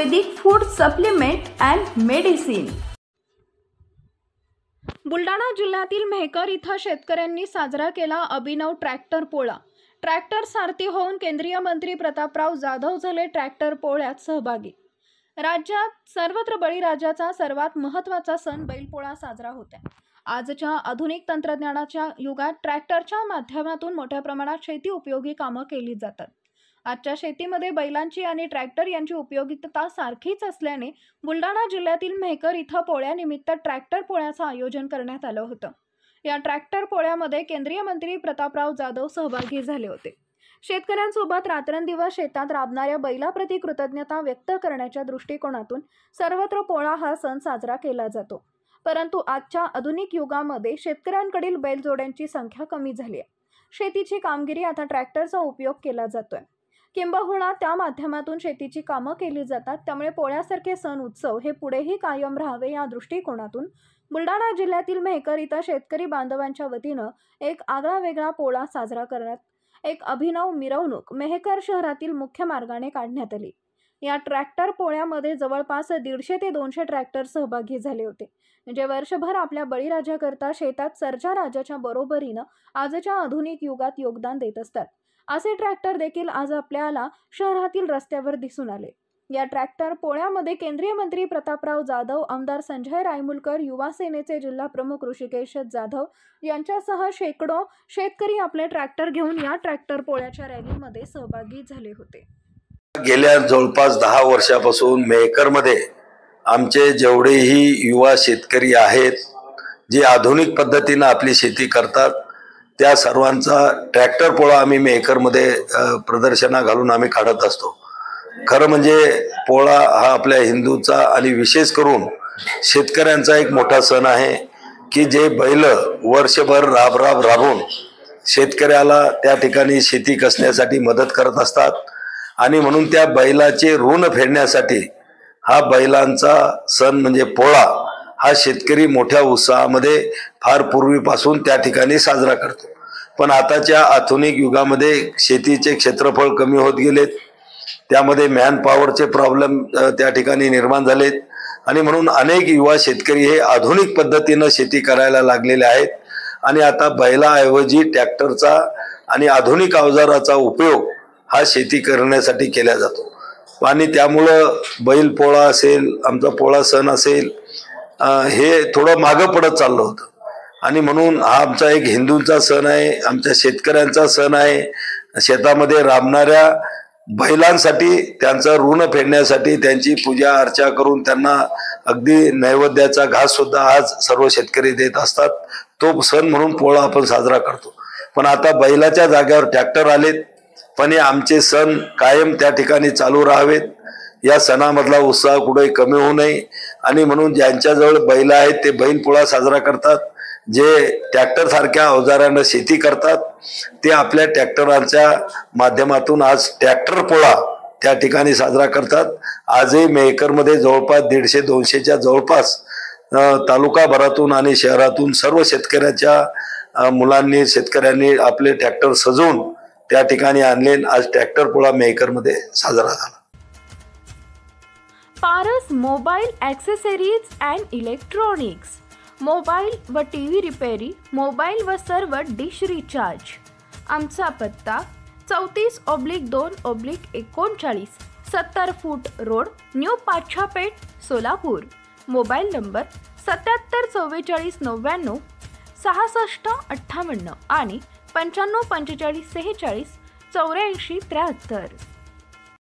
Ayurvedic food supplement and medicine. Buldhana जिल्ह्यातील मेहकर इथं शेतकऱ्यांनी साजरा केला अभिनव ट्रॅक्टर पोळा। ट्रॅक्टर सारथी होऊन केंद्रीय मंत्री प्रतापराव जाधव झाले ट्रॅक्टर पोळ्यात सहभागी। राज्यात सर्वत्र बळीराजाचा सर्वात महत्त्वाचा सण बैलपोळा साजरा होत आहे। आजच्या आधुनिक तंत्रज्ञानाच्या युगात ट्रॅक्टरच्या माध्यमातून मोठ्या प्रमाणात शेती उपयोगी कामे केली जातात। आजच्या शेतीमध्ये बैलांची आणि ट्रॅक्टर यांची उपयोगिता सारखीच असल्याने बुलढाणा जिल्ह्यातील मेहकर इथं पोळ्यानिमित्त ट्रॅक्टर पोळ्याचं आयोजन करण्यात आलं होतं। या ट्रॅक्टर पोळ्यामध्ये केंद्रीय मंत्री प्रतापराव जाधव सहभागी झाले होते। शेतकऱ्यांसोबत रात्रंदिवस शेतात राबणाऱ्या बैलाप्रती कृतज्ञता व्यक्त करण्याच्या दृष्टिकोनातून सर्वत्र पोळा हा सण साजरा केला जातो। परंतु आजच्या आधुनिक युगामध्ये शेतकऱ्यांकडील बैलजोड्यांची संख्या कमी झाली आहे। शेतीची कामगिरी आता ट्रॅक्टरचा उपयोग केला जातोय, किंबहुना त्या माध्यमातून शेतीची कामं केली जातात। त्यामुळे पोळ्यासारखे सण उत्सव हे पुढेही कायम राहावे या दृष्टिकोनातून बुलढाणा जिल्ह्यातील मेहकर इथं शेतकरी बांधवांच्या वतीनं एक आगळा वेगळा पोळा साजरा करण्यात एक अभिनव मिरवणूक मेहकर शहरातील मुख्य मार्गाने काढण्यात आली। या ट्रॅक्टर पोळ्यामध्ये जवळपास 150 ते 200 ट्रॅक्टर सहभागी झाले होते, जे वर्षभर आपल्या बळीराजाकरता शेतात सर्जा राजाच्या बरोबरीनं आजच्या आधुनिक युगात योगदान देत असतात। असे ट्रॅक्टर देखील आज आपल्याला शहरातील रस्त्यावर दिसून आले। या ट्रॅक्टर पोळ्यामध्ये केंद्रीय मंत्री प्रतापराव जाधव, आमदार संजय रायमुलकर, युवा सेनेचे जिल्हा प्रमुख ऋषिकेश जाधव यांच्यासह शेकडो शेतकरी आपले ट्रॅक्टर घेऊन या ट्रॅक्टर पोळ्याच्या रॅलीमध्ये सहभागी झाले होते। गेल्या जवळपास 10 वर्षापासून मेहकरमध्ये आमचे जेवढेही युवा शेतकरी आहेत, जे आधुनिक पद्धतीने आपली शेती करतात, त्या सर्वांचा ट्रॅक्टर पोळा आम्ही मेहकरमध्ये प्रदर्शना घालून आम्ही काढत असतो। खरं म्हणजे पोळा हा आपल्या हिंदूचा आणि विशेष करून शेतकऱ्यांचा एक मोठा सण आहे की जे बैल वर्षभर राबून शेतकऱ्याला त्या ठिकाणी शेती कसण्यासाठी मदत करत असतात आणि म्हणून त्या बैलाचे ऋण फेडण्यासाठी हा बैलांचा सण म्हणजे पोळा हा शेतकरी मोठ्या उत्साहामध्ये फार पूर्वीपासून त्या ठिकाणी साजरा करतो। पण आताच्या आधुनिक युगामध्ये शेतीचे क्षेत्रफळ कमी होत गेलेत, त्यामध्ये मॅन पॉवरचे प्रॉब्लेम त्या ठिकाणी निर्माण झालेत आणि म्हणून अनेक युवा शेतकरी हे आधुनिक पद्धतीने शेती करायला लागलेले आहेत आणि आता बैलाऐवजी ट्रॅक्टरचा आणि आधुनिक अवजाराचा उपयोग हा शेती करण्यासाठी केला जातो। आणि त्यामुळं बैल पोळा असेल, आमचा पोळा सण असेल, हे थोडं मागं पडत चाललं होतं आणि म्हणून हा आमचा एक हिंदूंचा सण आहे, आमच्या शेतकऱ्यांचा सण आहे। शेतामध्ये राबणाऱ्या बैलांसाठी त्यांचं ऋण फेडण्यासाठी त्यांची पूजा अर्चा करून त्यांना अगदी नैवेद्याचा घास सुद्धा आज सर्व शेतकरी देत असतात। तो सण म्हणून पोळा आपण साजरा करतो। पण आता बैलाच्या जागेवर ट्रॅक्टर आलेत, पण हे आमचे सण कायम त्या ठिकाणी चालू राहावेत, या सणामधला उत्साह कुठे कमी होऊ नये आणि म्हणून ज्यांच्याजवळ बैल आहेत ते बैल पोळा साजरा करतात। जे ट्रॅक्टर सारख्या अवजारानं शेती करतात ते आपल्या ट्रॅक्टरांच्या माध्यमातून आज ट्रॅक्टर पोळा त्या ठिकाणी साजरा करतात। आजही मेहकरमध्ये जवळपास 150-200च्या जवळपास तालुकाभरातून आणि शहरातून सर्व शेतकऱ्याच्या मुलांनी शेतकऱ्यांनी आपले ट्रॅक्टर सजवून त्या ठिकाणी आणले। आज ट्रॅक्टर पोळा मेहकरमध्ये साजरा झाला। Paras mobile accessories and electronics, mobile व टीव्ही रिपेरी, मोबाईल व सर्व डिश रिचार्ज। आमचा पत्ता 34/2/39, 70 फूट road, new Pachhapeth, Solapur. Mobile number 774499 6658 आणि 954546 8473।